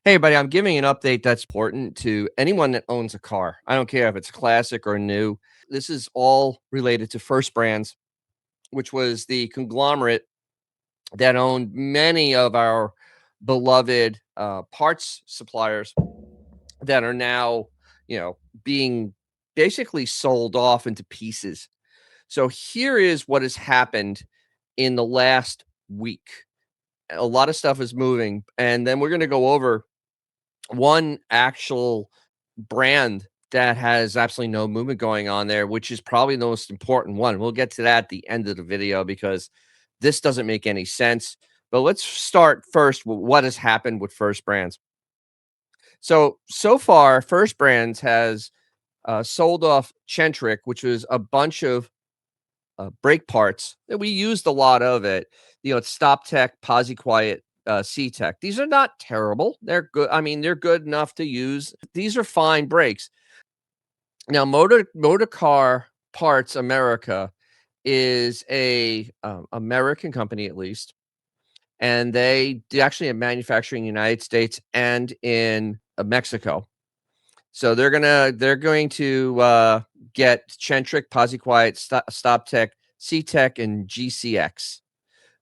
Hey, buddy, I'm giving an update that's important to anyone that owns a car. I don't care if it's classic or new. This is all related to First Brands, which was the conglomerate that owned many of our beloved parts suppliers that are now, you know, being basically sold off into pieces. So here is what has happened in the last week. A lot of stuff is moving, and then we're going to go over one actual brand that has absolutely no movement going on there, which is probably the most important one. We'll get to that at the end of the video because this doesn't make any sense. But let's start first with what has happened with First Brands. So far, First Brands has sold off Centric, which was a bunch of brake parts that we used a lot of it. You know, it's Stop Tech, Posi Quiet, C Tech. These are not terrible. They're good. I mean, they're good enough to use. These are fine brakes. Now, Motor Car Parts America is a American company, at least, and they actually have manufacturing in the United States and in Mexico. So they're going to get Centric, Posi Quiet, Stop Tech, C Tech, and GCX.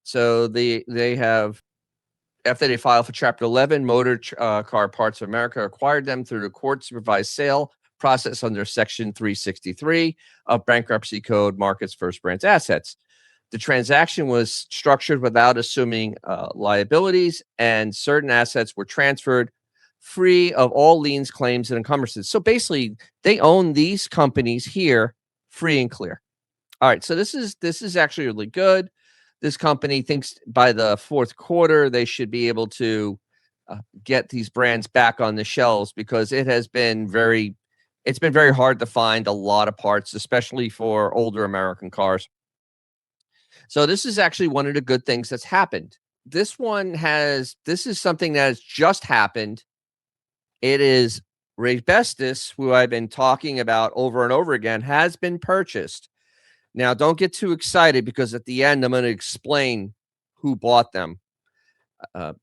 So they have, after they filed for Chapter 11, Car Parts of America acquired them through the court-supervised sale process under Section 363 of Bankruptcy Code Markets First Brands Assets. The transaction was structured without assuming liabilities, and certain assets were transferred free of all liens, claims, and encumbrances. So basically, they own these companies here free and clear. All right, so this is actually really good. This company thinks by the fourth quarter they should be able to get these brands back on the shelves because it's been very hard to find a lot of parts, especially for older American cars. So this is actually one of the good things that's happened. This is something that has just happened. It is Raybestos, who I've been talking about over and over again, has been purchased. Now, don't get too excited because at the end, I'm going to explain who bought them. Uh,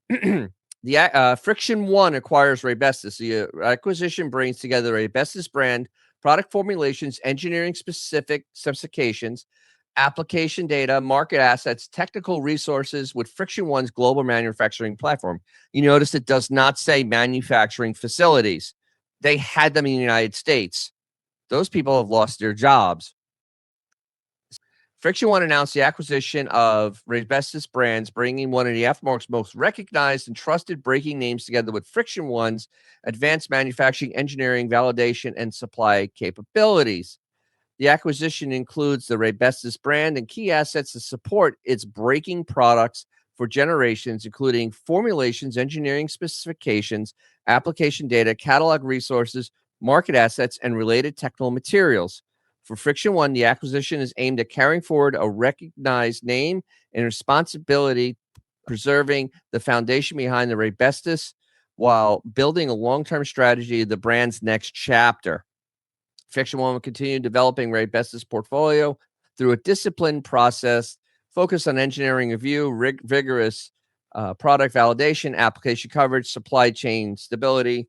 Friction One acquires Raybestos. The acquisition brings together Raybestos brand, product formulations, engineering specifications, application data, market assets, technical resources with Friction One's global manufacturing platform. You notice it does not say manufacturing facilities. They had them in the United States. Those people have lost their jobs. Friction One announced the acquisition of Raybestos brands, bringing one of the aftermarket's most recognized and trusted braking names together with Friction One's advanced manufacturing, engineering, validation, and supply capabilities. The acquisition includes the Raybestos brand and key assets to support its braking products for generations, including formulations, engineering specifications, application data, catalog resources, market assets, and related technical materials. For Friction One, the acquisition is aimed at carrying forward a recognized name and responsibility, preserving the foundation behind the Raybestos while building a long-term strategy of the brand's next chapter. Friction One will continue developing Raybestos' portfolio through a disciplined process focused on engineering review, vigorous product validation, application coverage, supply chain stability,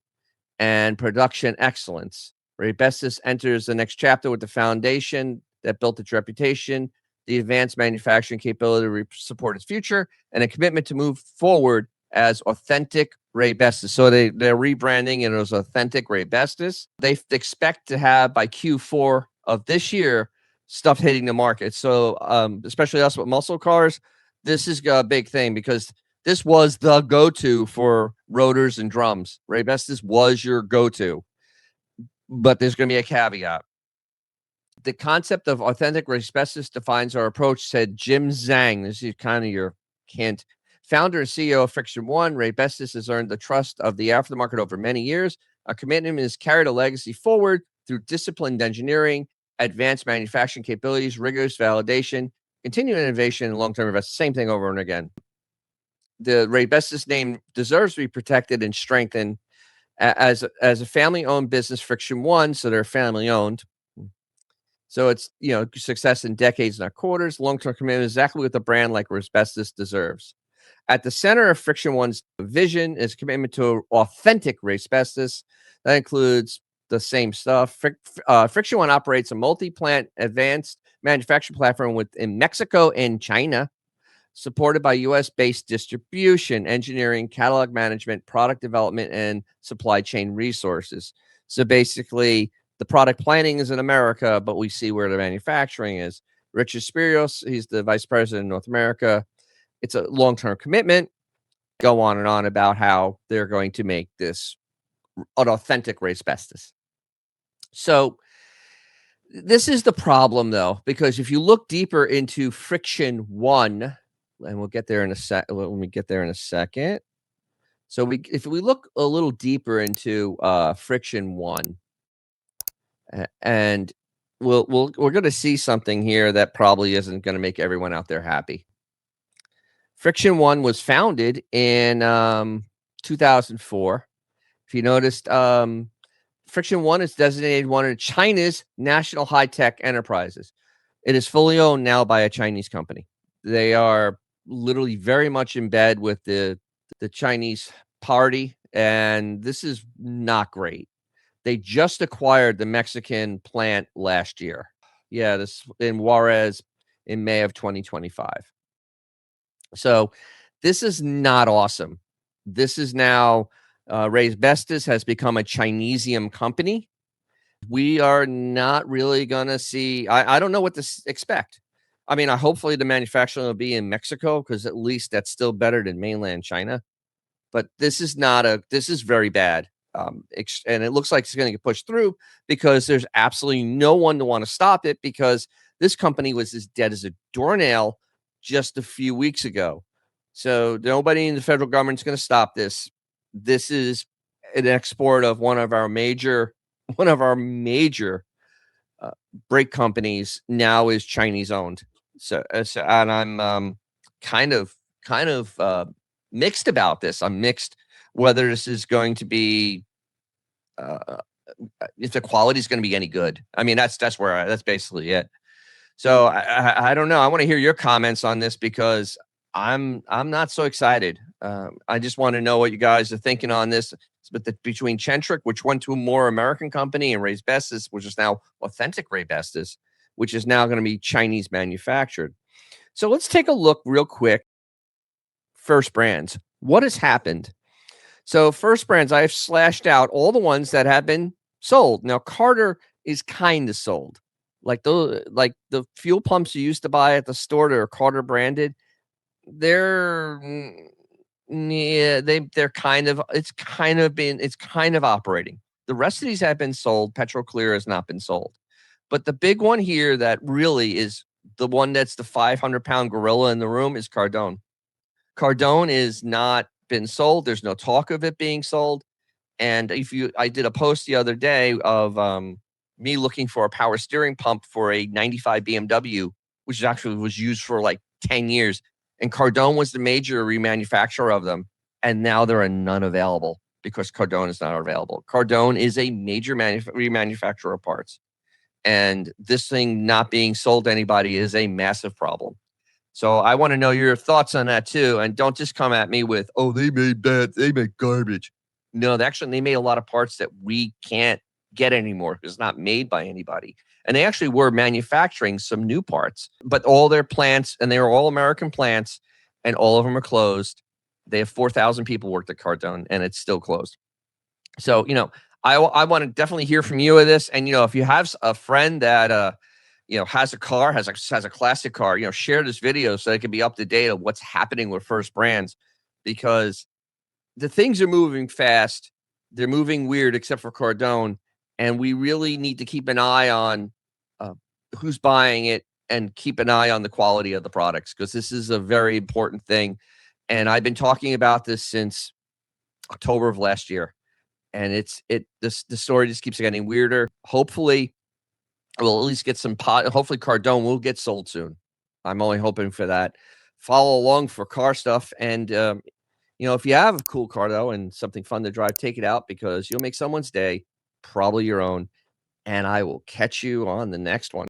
and production excellence. Raybestos enters the next chapter with the foundation that built its reputation, the advanced manufacturing capability to support its future, and a commitment to move forward as authentic Raybestos. So they're rebranding it as authentic Raybestos. They expect to have by Q4 of this year stuff hitting the market. So especially us with muscle cars, this is a big thing because this was the go-to for rotors and drums. Raybestos was your go-to, but there's going to be a caveat. The concept of authentic Raybestos defines our approach, said Jim Zhang. This is kind of your hint. Founder and CEO of Friction One, Raybestos has earned the trust of the aftermarket over many years. Our commitment is carried a legacy forward through disciplined engineering, advanced manufacturing capabilities, rigorous validation, continued innovation, and long-term investment. Same thing over and again. The Raybestos name deserves to be protected and strengthened as a family-owned business. Friction One, so they're family-owned. So it's, success in decades, not quarters. Long-term commitment is exactly what the brand like Raybestos deserves. At the center of Friction One's vision is commitment to authentic Raybestos. That includes the same stuff. Friction One operates a multi-plant advanced manufacturing platform within Mexico and China, supported by US-based distribution, engineering, catalog management, product development, and supply chain resources. So basically, the product planning is in America, but we see where the manufacturing is. Richard Spirios, he's the vice president of North America. It's a long-term commitment. Go on and on about how they're going to make this an authentic Raybestos. So this is the problem, though, because if you look deeper into Friction One, and we'll get there in a sec. When we get there in a second. So if we look a little deeper into Friction One, and we're going to see something here that probably isn't going to make everyone out there happy. Friction One was founded in 2004. If you noticed, Friction One is designated one of China's national high-tech enterprises. It is fully owned now by a Chinese company. They are literally very much in bed with the Chinese party, and this is not great. They just acquired the Mexican plant last year. Yeah, this in Juarez in May of 2025. So this is not awesome. This is now Raybestos has become a Chinesium company. We are not really going to see. I don't know what to expect. I mean, hopefully the manufacturing will be in Mexico because at least that's still better than mainland China. But this is not this is very bad. And it looks like it's going to get pushed through because there's absolutely no one to want to stop it because this company was as dead as a doornail just a few weeks ago. So nobody in the federal government is going to stop this. This is an export of one of our major brake companies now is Chinese owned. So and I'm kind of mixed about this. I'm mixed whether this is going to be if the quality is going to be any good. I mean, that's that's basically it. So I don't know. I want to hear your comments on this because I'm not so excited. I just want to know what you guys are thinking on this. But between Centric, which went to a more American company, and Raybestos, which is now authentic Raybestos, which is now going to be Chinese manufactured. So let's take a look real quick. First Brands. What has happened? So First Brands, I have slashed out all the ones that have been sold. Now Carter is kind of sold. Like the fuel pumps you used to buy at the store that are Carter branded, they're yeah, they're kind of it's kind of operating. The rest of these have been sold. Petrol Clear has not been sold. But the big one here that really is the one that's the 500-pound gorilla in the room is Cardone. Cardone is not been sold. There's no talk of it being sold. And I did a post the other day of me looking for a power steering pump for a 95 BMW, which actually was used for like 10 years. And Cardone was the major remanufacturer of them. And now there are none available because Cardone is not available. Cardone is a major remanufacturer of parts. And this thing not being sold to anybody is a massive problem. So I want to know your thoughts on that too. And don't just come at me with, oh, they made garbage. No, they made a lot of parts that we can't get anymore because it's not made by anybody. And they actually were manufacturing some new parts, but all their plants, and they were all American plants, and all of them are closed. They have 4,000 people worked at Cardone, and it's still closed. So, I want to definitely hear from you of this. And, if you have a friend that, has a car, has a classic car, share this video so they can be up to date on what's happening with First Brands, because the things are moving fast. They're moving weird, except for Cardone. And we really need to keep an eye on who's buying it and keep an eye on the quality of the products, because this is a very important thing. And I've been talking about this since October of last year. And the story just keeps getting weirder. Hopefully, we'll at least get some hopefully Cardone will get sold soon. I'm only hoping for that. Follow along for car stuff. And, if you have a cool car, though, and something fun to drive, take it out because you'll make someone's day, probably your own. And I will catch you on the next one.